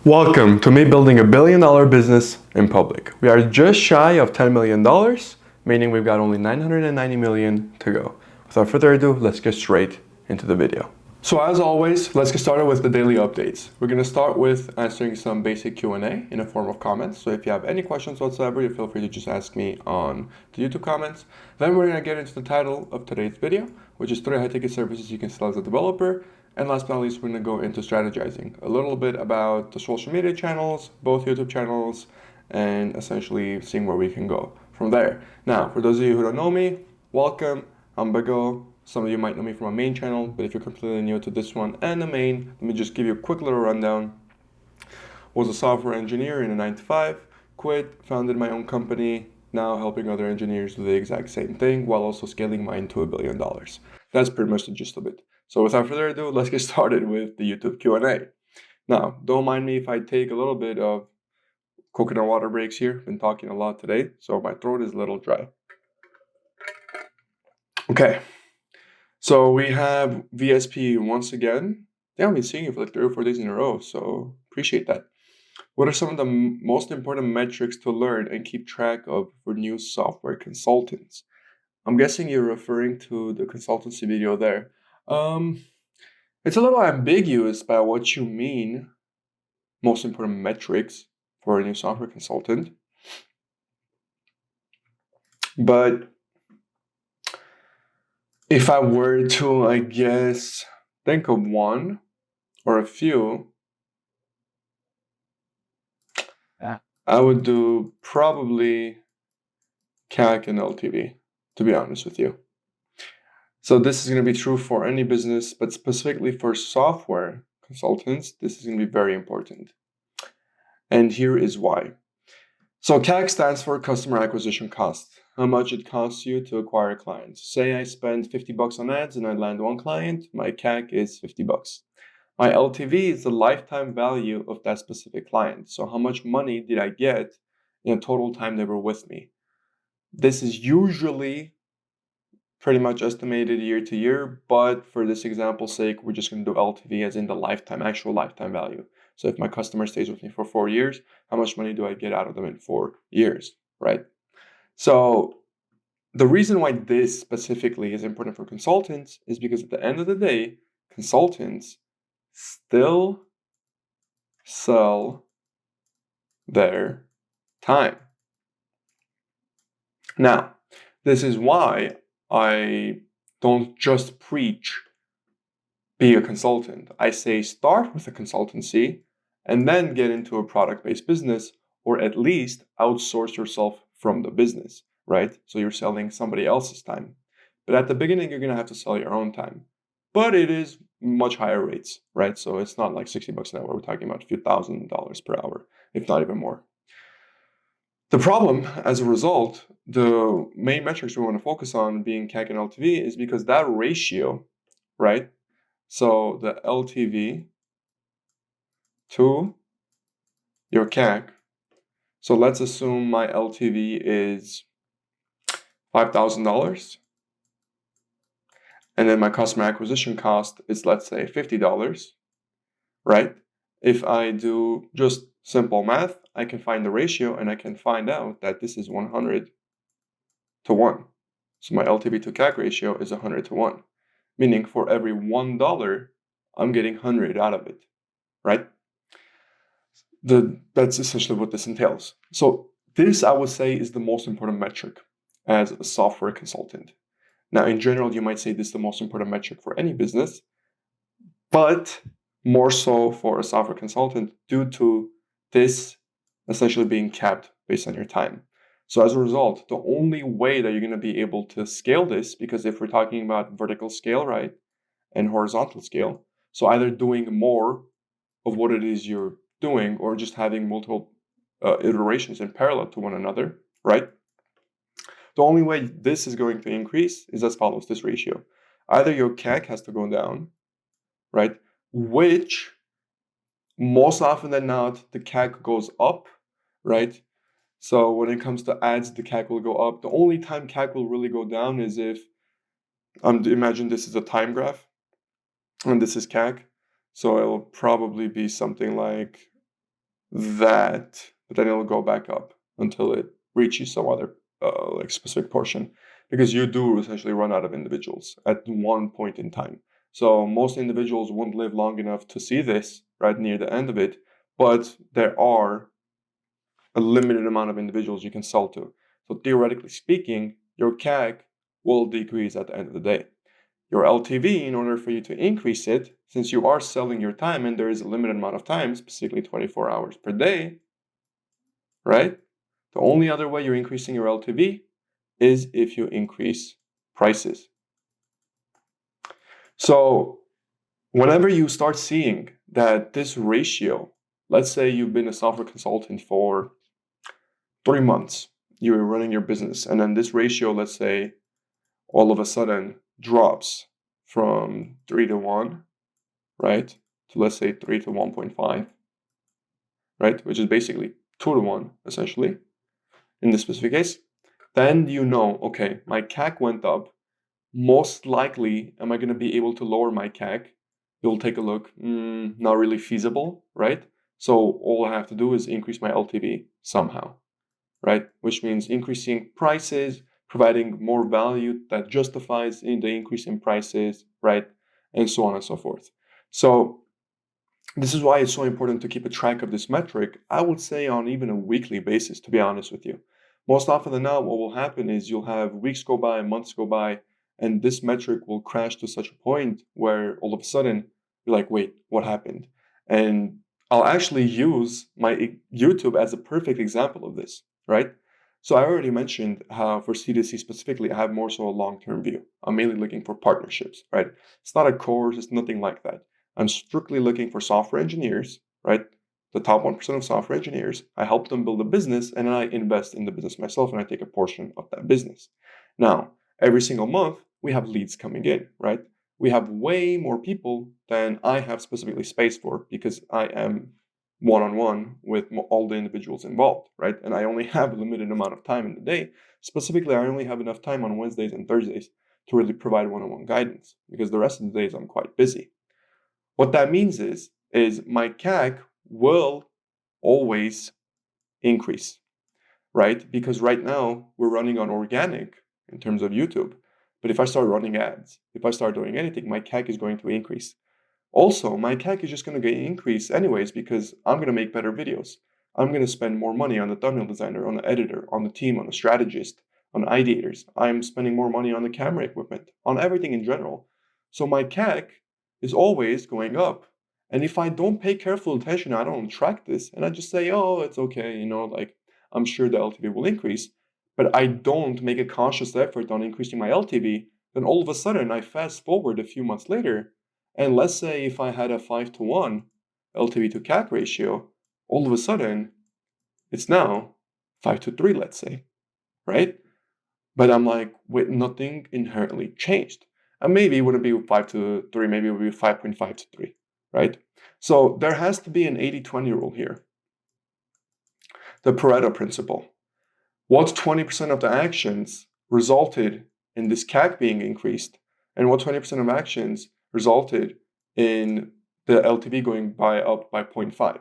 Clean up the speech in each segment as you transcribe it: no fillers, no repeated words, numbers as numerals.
Welcome to me building a billion-dollar business in public. We are just shy of $10 million, meaning we've got only 990 million to go. Without further ado, let's get straight into the video. So as always, let's get started with the daily updates. We're going to start with answering some basic Q&A in a form of comments. So if you have any questions whatsoever, you feel free to just ask me on the YouTube comments. Then we're going to get into the title of today's video, which is 3 high-ticket services you can sell as a developer. And last but not least, we're going to go into strategizing a little bit about the social media channels, both YouTube channels, and essentially seeing where we can go from there. Now, for those of you who don't know me, welcome. I'm Bago. Some of you might know me from my main channel, but if you're completely new to this one and the main, let me just give you a quick little rundown. Was a software engineer in a 9-to-5, quit, founded my own company, now helping other engineers do the exact same thing while also scaling mine to $1 billion. That's pretty much the gist of it. So without further ado, let's get started with the YouTube Q&A. Now, don't mind me if I take a little bit of coconut water breaks here. Been talking a lot today, so my throat is a little dry. Okay. So we have VSP once again. Yeah, I've been seeing you for like 3 or 4 days in a row, so appreciate that. What are some of the most important metrics to learn and keep track of for new software consultants? I'm guessing you're referring to the consultancy video there. It's a little ambiguous by what you mean, most important metrics for a new software consultant. But if I were to, I guess, think of one or a few, I would do probably CAC and LTV, to be honest with you. So this is going to be true for any business, but specifically for software consultants, this is going to be very important. And here is why. So CAC stands for customer acquisition cost. How much it costs you to acquire clients. Say I spend $50 on ads and I land one client, my CAC is $50. My LTV is the lifetime value of that specific client. So how much money did I get in a total time they were with me? This is usually pretty much estimated year to year, but for this example's sake, we're just going to do LTV as in the lifetime, actual lifetime value. So if my customer stays with me for 4 years, how much money do I get out of them in 4 years, right? So the reason why this specifically is important for consultants is because at the end of the day, consultants still sell their time. Now, this is why I don't just preach be a consultant. I say start with a consultancy and then get into a product-based business, or at least outsource yourself from the business, right? So you're selling somebody else's time. But at the beginning, you're going to have to sell your own time. But it is much higher rates, right? So it's not like $60 an hour. We're talking about a few $1,000s per hour, if not even more. The problem, as a result, the main metrics we want to focus on being CAC and LTV is because that ratio, right? So the LTV to your CAC. So let's assume my LTV is $5,000. And then my customer acquisition cost is, let's say, $50, right? If I do just simple math, I can find the ratio and I can find out that this is 100 to 1. So my LTV to CAC ratio is 100 to 1, meaning for every $1, I'm getting 100 out of it, right? That's essentially what this entails. So this, I would say, is the most important metric as a software consultant. Now, in general, you might say this is the most important metric for any business, but more so for a software consultant due to this essentially being capped based on your time. So as a result, the only way that you're going to be able to scale this, because if we're talking about vertical scale, right, and horizontal scale, so either doing more of what it is you're doing or just having multiple iterations in parallel to one another, right? The only way this is going to increase is as follows, this ratio. Either your CAC has to go down, right? Which most often than not, the CAC goes up, right? So when it comes to ads, the CAC will go up. The only time CAC will really go down is if, imagine this is a time graph and this is CAC. So it'll probably be something like that, but then it'll go back up until it reaches some other like specific portion, because you do essentially run out of individuals at one point in time. So most individuals won't live long enough to see this right near the end of it, but there are a limited amount of individuals you can sell to. So theoretically speaking, your CAC will decrease at the end of the day. Your LTV, in order for you to increase it, since you are selling your time and there is a limited amount of time, specifically 24 hours per day, right? The only other way you're increasing your LTV is if you increase prices. So whenever you start seeing that this ratio, let's say you've been a software consultant for 3 months, you're running your business, and then this ratio, let's say, all of a sudden drops from 3 to 1, right? To let's say 3 to 1.5, right? Which is basically 2 to 1, essentially, in this specific case. Then you know, okay, my CAC went up. Most likely, am I going to be able to lower my CAC? You'll take a look, not really feasible, right? So all I have to do is increase my LTV somehow, right? Which means increasing prices, providing more value that justifies in the increase in prices, right? And so on and so forth. So this is why it's so important to keep a track of this metric, I would say on even a weekly basis, to be honest with you. Most often than not, what will happen is you'll have weeks go by, months go by, and this metric will crash to such a point where all of a sudden you're like, wait, what happened? And I'll actually use my YouTube as a perfect example of this, right? So I already mentioned how for C2C specifically, I have more so a long-term view. I'm mainly looking for partnerships, right? It's not a course, it's nothing like that. I'm strictly looking for software engineers, right? The top 1% of software engineers. I help them build a business, and then I invest in the business myself, and I take a portion of that business. Now, every single month, we have leads coming in, right? We have way more people than I have specifically space for, because I am one-on-one with all the individuals involved, right? And I only have a limited amount of time in the day. Specifically, I only have enough time on Wednesdays and Thursdays to really provide one-on-one guidance, because the rest of the days I'm quite busy. What that means is my CAC will always increase, right? Because right now we're running on organic in terms of YouTube. But if I start running ads, if I start doing anything, my CAC is going to increase. Also, my CAC is just going to increase anyways, because I'm going to make better videos. I'm going to spend more money on the thumbnail designer, on the editor, on the team, on the strategist, on ideators. I'm spending more money on the camera equipment, on everything in general. So my CAC is always going up. And if I don't pay careful attention, I don't track this, and I just say, oh, it's okay, like I'm sure the LTV will increase, but I don't make a conscious effort on increasing my LTV, then all of a sudden I fast forward a few months later, and let's say if I had a 5 to 1 LTV to CAC ratio, all of a sudden it's now 5 to 3, let's say, right? But I'm like, wait, nothing inherently changed. And maybe it wouldn't be 5 to 3, maybe it would be 5.5 to 3, right? So there has to be an 80-20 rule here. The Pareto principle. What 20% of the actions resulted in this CAC being increased, and what 20% of actions resulted in the LTV going up by 0.5.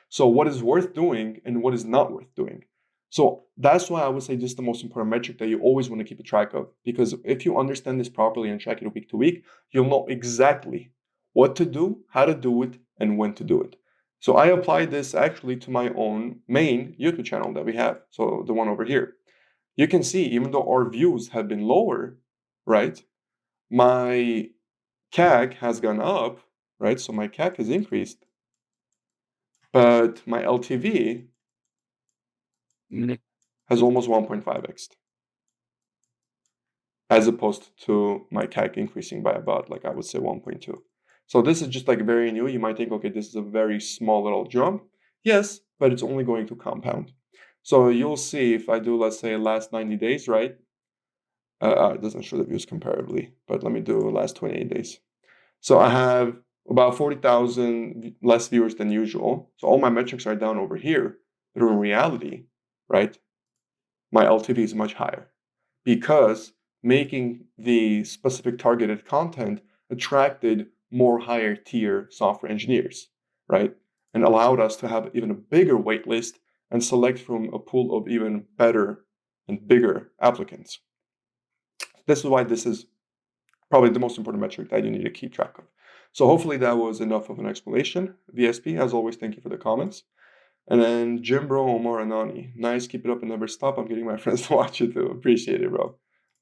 So what is worth doing and what is not worth doing. So that's why I would say this is the most important metric that you always want to keep a track of, because if you understand this properly and track it week to week, you'll know exactly what to do, how to do it, and when to do it. So I applied this actually to my own main YouTube channel that we have, so the one over here. You can see, even though our views have been lower, right, my CAC has gone up, right? So my CAC has increased, but my LTV has almost 1.5x, as opposed to my CAC increasing by about, like I would say, 1.2. So this is just like very new. You might think, okay, this is a very small little jump. Yes, but it's only going to compound. So you'll see if I do, let's say, last 90 days, right? It doesn't show the views comparably, but let me do last 28 days. So I have about 40,000 less viewers than usual. So all my metrics are down over here. But in reality, right, my LTV is much higher, because making the specific targeted content attracted more higher tier software engineers, right? and allowed us to have even a bigger wait list and select from a pool of even better and bigger applicants. This is why this is probably the most important metric that you need to keep track of. So hopefully that was enough of an explanation. VSP, as always, thank you for the comments. And then Jim Bro Omar Anani, nice, keep it up and never stop. I'm getting my friends to watch it too. Appreciate it, bro.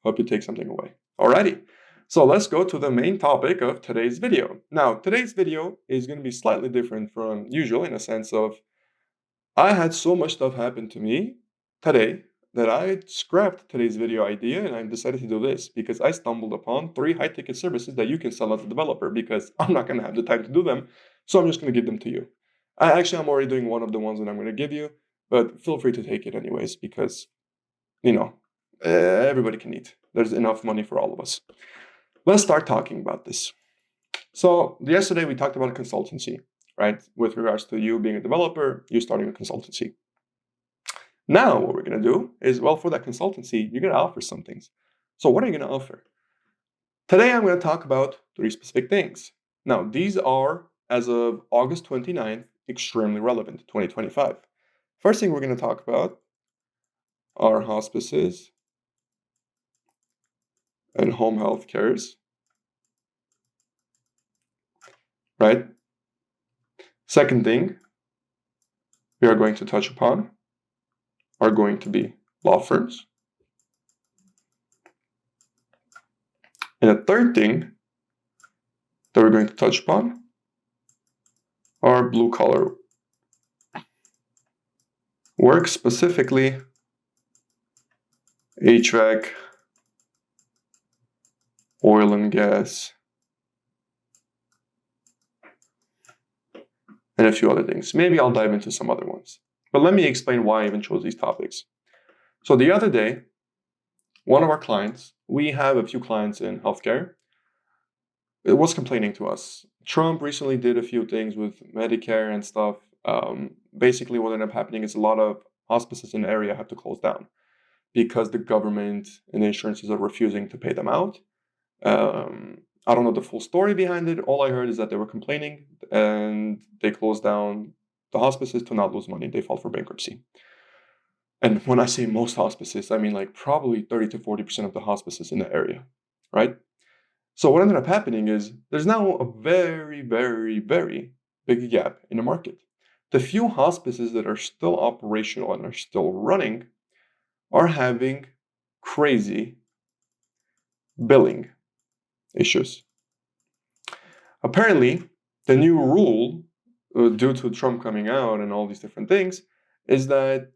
Hope you take something away. Alrighty, so let's go to the main topic of today's video. Now, today's video is going to be slightly different from usual in a sense of I had so much stuff happen to me today that I scrapped today's video idea and I decided to do this because I stumbled upon 3 high-ticket services that you can sell as a developer because I'm not going to have the time to do them, so I'm just going to give them to you. I'm already doing one of the ones that I'm going to give you, but feel free to take it anyways because, everybody can eat. There's enough money for all of us. Let's start talking about this. So yesterday we talked about consultancy, right? With regards to you being a developer, you starting a consultancy. Now what we're going to do is, well, for that consultancy, you're going to offer some things. So what are you going to offer? Today I'm going to talk about 3 specific things. Now these are, as of August 29th, extremely relevant to 2025. First thing we're going to talk about are hospices and home health cares, right? Second thing we are going to touch upon are going to be law firms. And the third thing that we're going to touch upon are blue collar work, specifically HVAC, oil and gas, and a few other things. Maybe I'll dive into some other ones. But let me explain why I even chose these topics. So the other day, one of our clients, we have a few clients in healthcare, it was complaining to us. Trump recently did a few things with Medicare and stuff. Basically, what ended up happening is a lot of hospices in the area have to close down because the government and the insurances are refusing to pay them out. I don't know the full story behind it. All I heard is that they were complaining and they closed down the hospices to not lose money. They filed for bankruptcy. And when I say most hospices, I mean like probably 30 to 40% of the hospices in the area, right? So what ended up happening is there's now a very, very, very big gap in the market. The few hospices that are still operational and are still running are having crazy billing issues. Apparently, the new rule, due to Trump coming out and all these different things, is that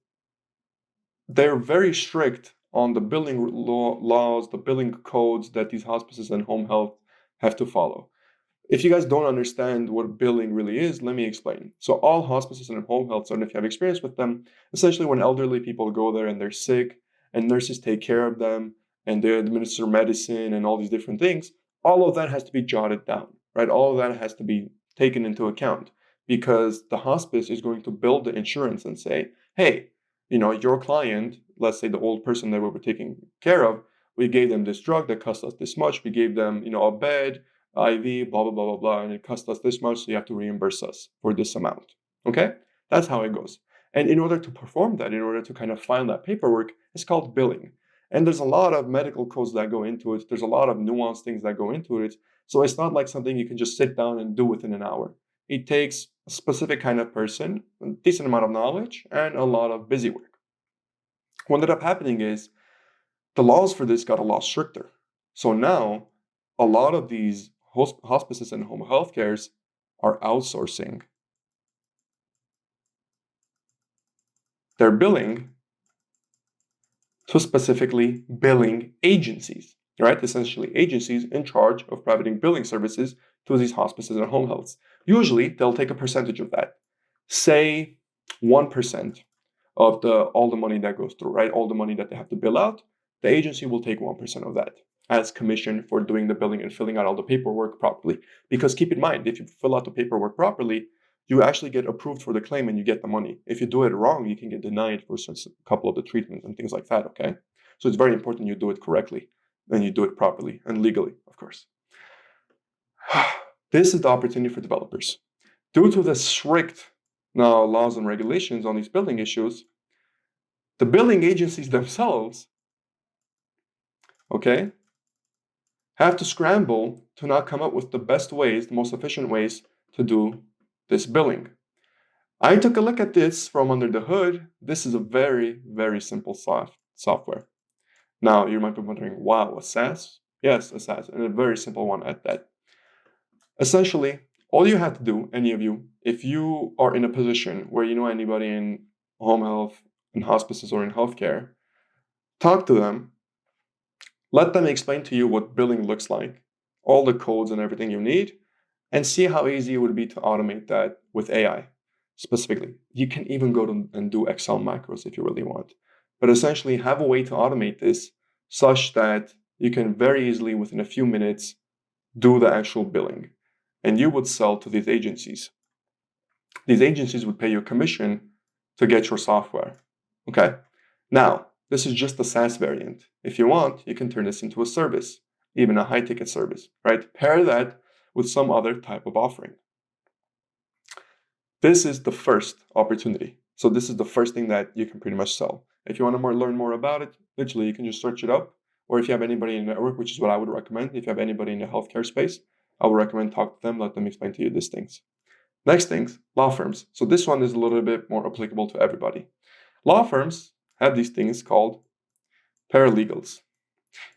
they're very strict on the billing laws, the billing codes that these hospices and home health have to follow. If you guys don't understand what billing really is, let me explain. So all hospices and home health, and if you have experience with them, essentially when elderly people go there and they're sick and nurses take care of them and they administer medicine and all these different things, all of that has to be jotted down, right? All of that has to be taken into account because the hospice is going to bill the insurance and say, hey, your client, let's say the old person that we were taking care of, we gave them this drug that cost us this much. We gave them, a bed, IV, blah, blah, blah, blah, blah, and it cost us this much, so you have to reimburse us for this amount, okay? That's how it goes. And in order to perform that, in order to kind of file that paperwork, it's called billing. And there's a lot of medical codes that go into it. There's a lot of nuanced things that go into it. So it's not like something you can just sit down and do within an hour. It takes a specific kind of person, a decent amount of knowledge, and a lot of busy work. What ended up happening is the laws for this got a lot stricter. So now a lot of these hospices and home health cares are outsourcing their billing to specifically billing agencies, right? Essentially agencies in charge of providing billing services to these hospices and home healths. Usually they'll take a percentage of that. Say 1% of all the money that goes through, right? All the money that they have to bill out, the agency will take 1% of that as commission for doing the billing and filling out all the paperwork properly. Because keep in mind, if you fill out the paperwork properly, you actually get approved for the claim and you get the money. If you do it wrong, you can get denied for a couple of the treatments and things like that, okay? So it's very important you do it correctly and you do it properly and legally, of course. This is the opportunity for developers. Due to the strict now laws and regulations on these building issues, the building agencies themselves, okay, have to scramble to now come up with the best ways, the most efficient ways to do this billing. I took a look at this from under the hood. This is a very, very simple software. Now, you might be wondering, wow, a SaaS? Yes, a SaaS, and a very simple one at that. Essentially, all you have to do, any of you, if you are in a position where you know anybody in home health, in hospices, or in healthcare, talk to them, let them explain to you what billing looks like, all the codes and everything you need, and see how easy it would be to automate that with AI specifically. You can even go to and do Excel macros if you really want. But essentially, have a way to automate this such that you can very easily, within a few minutes, do the actual billing. And you would sell to these agencies. These agencies would pay you a commission to get your software. Okay? Now, this is just the SaaS variant. If you want, you can turn this into a service, even a high-ticket service, right? Pair that with some other type of offering. This is the first opportunity. So this is the first thing that you can pretty much sell. If you want to learn more about it, literally, you can just search it up. Or if you have anybody in the network, which is what I would recommend, if you have anybody in the healthcare space, I would recommend talk to them, let them explain to you these things. Next things, law firms. So this one is a little bit more applicable to everybody. Law firms have these things called paralegals.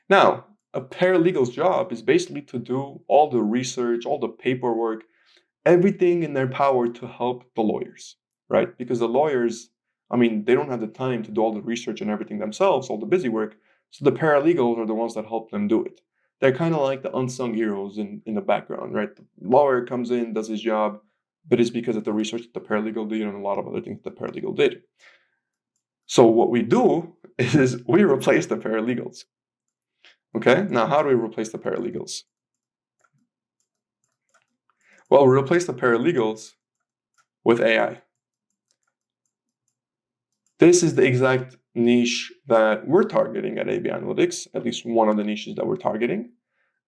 Now, a paralegal's job is basically to do all the research, all the paperwork, everything in their power to help the lawyers, right? Because the lawyers, they don't have the time to do all the research and everything themselves, all the busy work. So the paralegals are the ones that help them do it. They're kind of like the unsung heroes in the background, right? The lawyer comes in, does his job, but it's because of the research that the paralegal did and a lot of other things the paralegal did. So what we do is we replace the paralegals. Okay, now how do we replace the paralegals? Well, we replace the paralegals with AI. This is the exact niche that we're targeting at AB Analytics, at least one of the niches that we're targeting.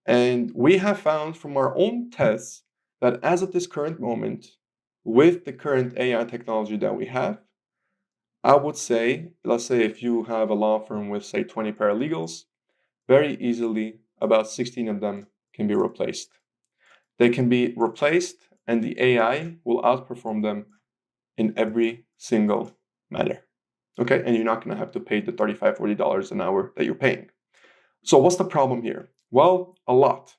And we have found from our own tests that as of this current moment, with the current AI technology that we have, I would say, let's say if you have a law firm with, say, 20 paralegals, very easily about 16 of them can be replaced. They can be replaced and the AI will outperform them in every single matter. Okay, and you're not going to have to pay the $35, $40 an hour that you're paying. So what's the problem here? Well, a lot.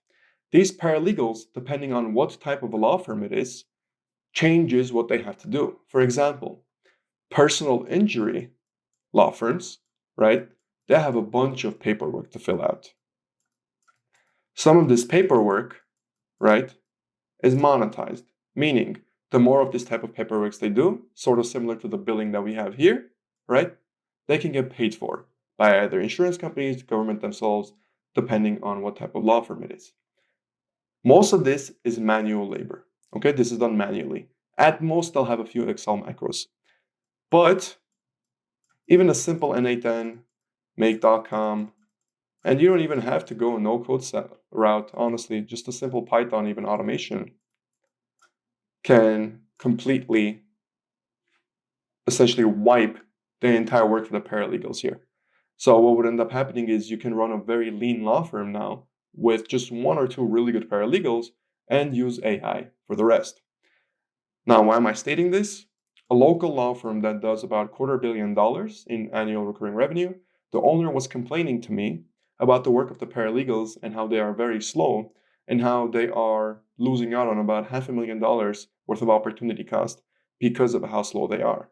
These paralegals, depending on what type of a law firm it is, changes what they have to do. For example, personal injury law firms, right? They have a bunch of paperwork to fill out. Some of this paperwork, right, is monetized, meaning the more of this type of paperwork they do, sort of similar to the billing that we have here, right, they can get paid for by either insurance companies, government themselves, depending on what type of law firm it is. Most of this is manual labor. Okay, this is done manually. At most, they'll have a few Excel macros. But even a simple N8N, make.com, and you don't even have to go a no-code route, honestly, just a simple Python, even automation, can completely, essentially wipe the entire work for the paralegals here. So what would end up happening is you can run a very lean law firm now with just one or two really good paralegals and use AI for the rest. Now, why am I stating this? A local law firm that does about $250 million in annual recurring revenue, the owner was complaining to me about the work of the paralegals and how they are very slow and how they are losing out on about $500,000 worth of opportunity cost because of how slow they are.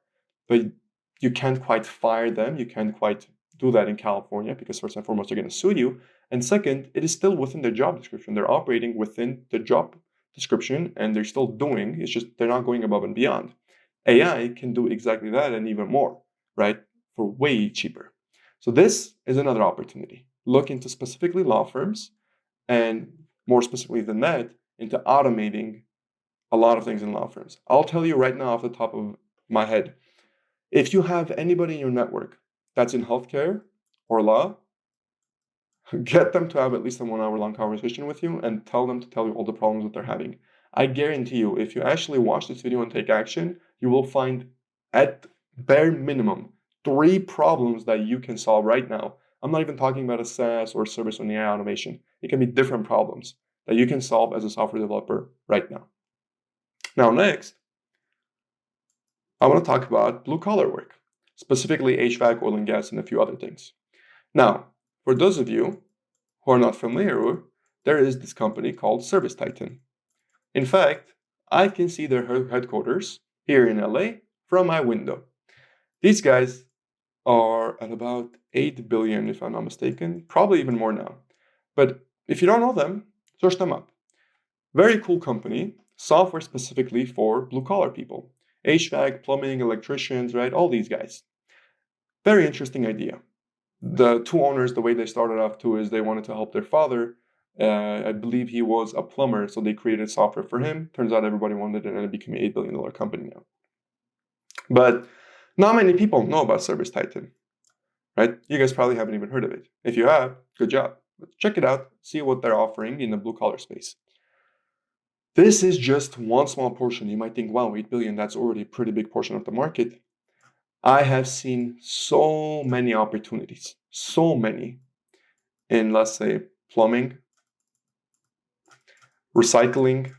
But you can't quite fire them. You can't quite do that in California because first and foremost, they're going to sue you. And second, it is still within their job description. They're operating within the job description and they're still doing, it's just they're not going above and beyond. AI can do exactly that and even more, right? For way cheaper. So this is another opportunity. Look into specifically law firms and more specifically than that, into automating a lot of things in law firms. I'll tell you right now off the top of my head, if you have anybody in your network that's in healthcare or law, get them to have at least a 1 hour long conversation with you and tell them to tell you all the problems that they're having. I guarantee you, if you actually watch this video and take action, you will find at bare minimum 3 problems that you can solve right now. I'm not even talking about a SaaS or service on AI automation. It can be different problems that you can solve as a software developer right now. Now, next, I want to talk about blue collar work, specifically HVAC, oil and gas, and a few other things. Now, for those of you who are not familiar, there is this company called Service Titan. In fact, I can see their headquarters here in LA from my window. These guys are at about 8 billion, if I'm not mistaken, probably even more now. But if you don't know them, search them up. Very cool company, software specifically for blue collar people. HVAC, plumbing, electricians, right? All these guys. Very interesting idea. The two owners, the way they started off too is they wanted to help their father. I believe he was a plumber, so they created software for him. Turns out everybody wanted it, and it became an $8 billion company now. But not many people know about Service Titan, right? You guys probably haven't even heard of it. If you have, good job. But check it out, see what they're offering in the blue collar space. This is just one small portion. You might think, wow, 8 billion, that's already a pretty big portion of the market. I have seen so many opportunities, so many in, let's say, plumbing, recycling,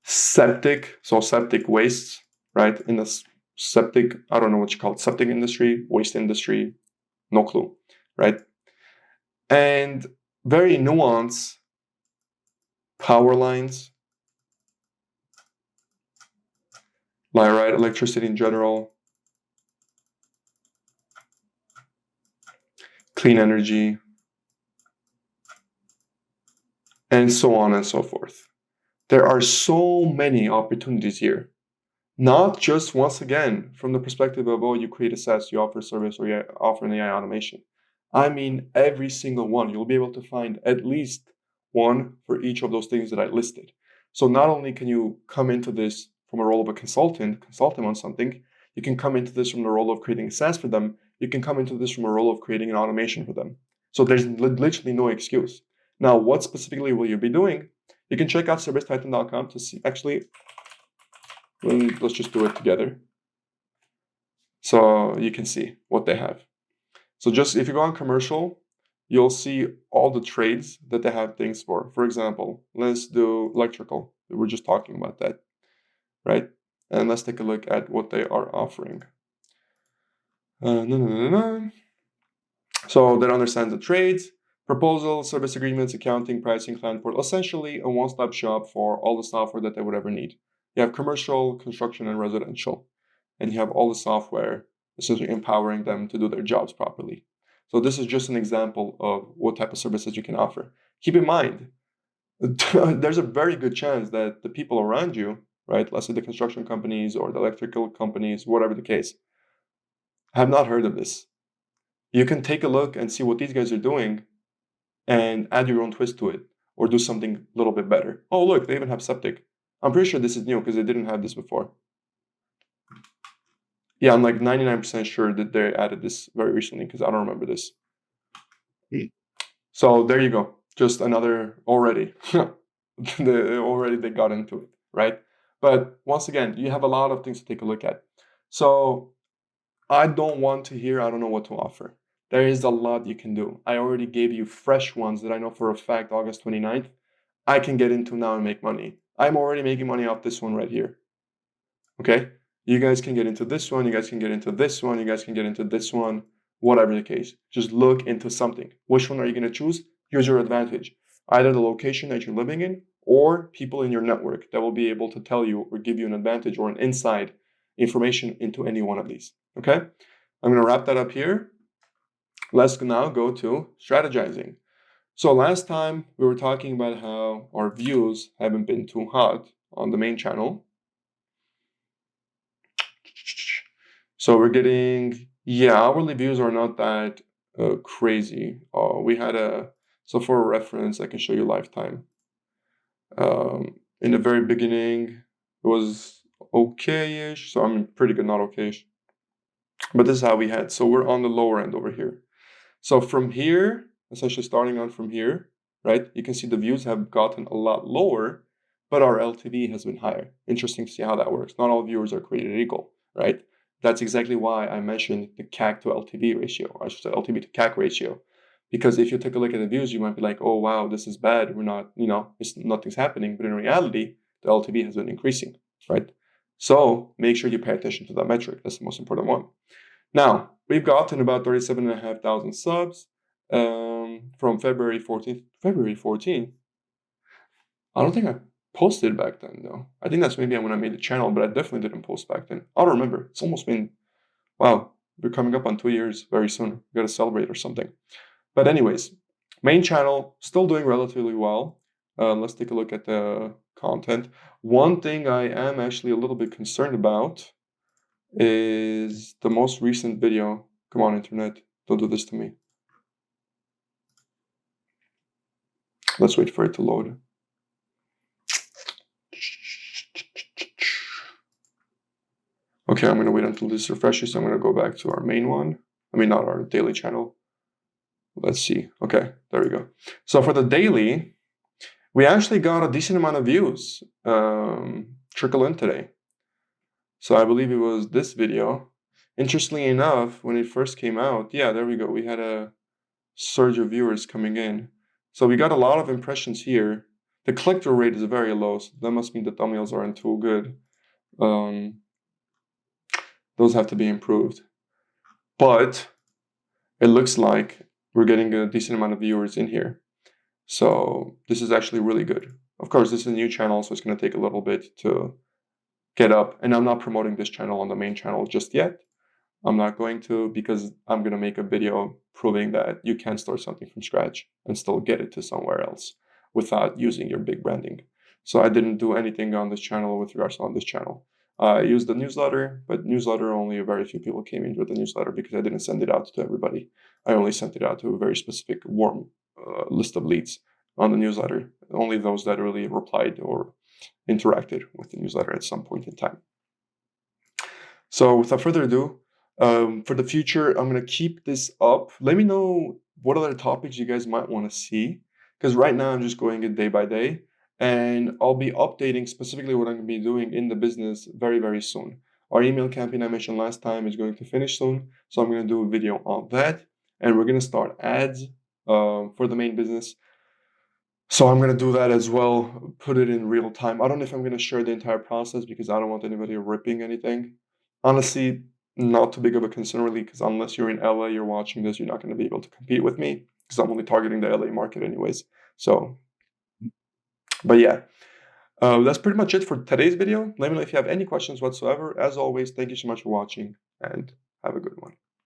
septic, so septic wastes, right? In the septic, I don't know what you call it, septic industry, waste industry, no clue, right? And very nuanced power lines, like, right, electricity in general, clean energy, and so on and so forth. There are so many opportunities here. Not just, once again, from the perspective of, oh, you create a SaaS, you offer service, or you offer an AI automation. I mean, every single one. You'll be able to find at least one for each of those things that I listed. So not only can you come into this from a role of a consultant, consult them on something, you can come into this from the role of creating a SaaS for them. You can come into this from a role of creating an automation for them. So there's literally no excuse. Now, what specifically will you be doing? You can check out servicetitan.com to see, actually, let's just do it together. So you can see what they have. So just if you go on commercial, you'll see all the trades that they have things for. For example, let's do electrical. We're just talking about that, right? And let's take a look at what they are offering. So that understands the trades, proposal, service agreements, accounting, pricing, client portal, essentially a one-stop shop for all the software that they would ever need. You have commercial, construction, and residential. And you have all the software essentially empowering them to do their jobs properly. So this is just an example of what type of services you can offer. Keep in mind, there's a very good chance that the people around you, right, let's say the construction companies or the electrical companies, whatever the case, have not heard of this. You can take a look and see what these guys are doing and add your own twist to it or do something a little bit better. Oh, look, they even have septic. I'm pretty sure this is new because they didn't have this before. Yeah, I'm like 99% sure that they added this very recently because I don't remember this. So there you go. Just another already. Already they got into it, right? But once again, you have a lot of things to take a look at. So I don't want to hear, I don't know what to offer. There is a lot you can do. I already gave you fresh ones that I know for a fact August 29th. I can get into now and make money. I'm already making money off this one right here. Okay? You guys can get into this one. You guys can get into this one. You guys can get into this one. Whatever the case. Just look into something. Which one are you going to choose? Here's your advantage. Either the location that you're living in or people in your network that will be able to tell you or give you an advantage or an inside information into any one of these. Okay? I'm going to wrap that up here. Let's now go to strategizing. So last time we were talking about how our views haven't been too hot on the main channel. So we're getting, hourly views are not that crazy. We had so for reference, I can show you lifetime. In the very beginning, it was okay-ish. So I'm pretty good, not okay-ish. But this is how we had. So we're on the lower end over here. So from here, essentially starting on from here, right? You can see the views have gotten a lot lower, but our LTV has been higher. Interesting to see how that works. Not all viewers are created equal, right? That's exactly why I mentioned the CAC to LTV ratio, or I should say LTV to CAC ratio. Because if you take a look at the views, you might be like, oh, wow, this is bad. We're not, nothing's happening. But in reality, the LTV has been increasing, right? So make sure you pay attention to that metric. That's the most important one. Now, we've gotten about 37,500 subs from February 14th. February 14th? I don't think I posted back then, though. I think that's maybe when I made the channel, but I definitely didn't post back then. I don't remember. It's almost been, wow, we're coming up on 2 years very soon. We got to celebrate or something. But anyways, main channel still doing relatively well. Let's take a look at the content. One thing I am actually a little bit concerned about is the most recent video. Come on, internet, don't do this to me. Let's wait for it to load. Okay, I'm gonna wait until this refreshes. I'm gonna go back to our main one. I mean, not our daily channel. Let's see. Okay, there we go. So for the daily, we actually got a decent amount of views trickle in today. So I believe it was this video. Interestingly enough, when it first came out, yeah, there we go. We had a surge of viewers coming in. So we got a lot of impressions here. The click-through rate is very low, so that must mean the thumbnails aren't too good. Those have to be improved. But it looks like we're getting a decent amount of viewers in here. So this is actually really good. Of course, this is a new channel, so it's going to take a little bit to get up. And I'm not promoting this channel on the main channel just yet. I'm not going to, because I'm going to make a video proving that you can start something from scratch and still get it to somewhere else without using your big branding. So I didn't do anything on this channel with regards to on this channel. I used the newsletter, but newsletter, only a very few people came into the newsletter because I didn't send it out to everybody. I only sent it out to a very specific warm list of leads on the newsletter. Only those that really replied or interacted with the newsletter at some point in time. So without further ado, for the future, I'm going to keep this up. Let me know what other topics you guys might want to see, because right now I'm just going it day by day, and I'll be updating specifically what I'm going to be doing in the business very, very soon. Our email campaign I mentioned last time is going to finish soon, so I'm going to do a video on that, and we're going to start ads for the main business. So I'm going to do that as well, put it in real time. I don't know if I'm going to share the entire process because I don't want anybody ripping anything. Honestly, not too big of a concern really, because unless you're in LA, you're watching this, you're not going to be able to compete with me because I'm only targeting the LA market anyways. So, but yeah, that's pretty much it for today's video. Let me know if you have any questions whatsoever. As always, thank you so much for watching and have a good one.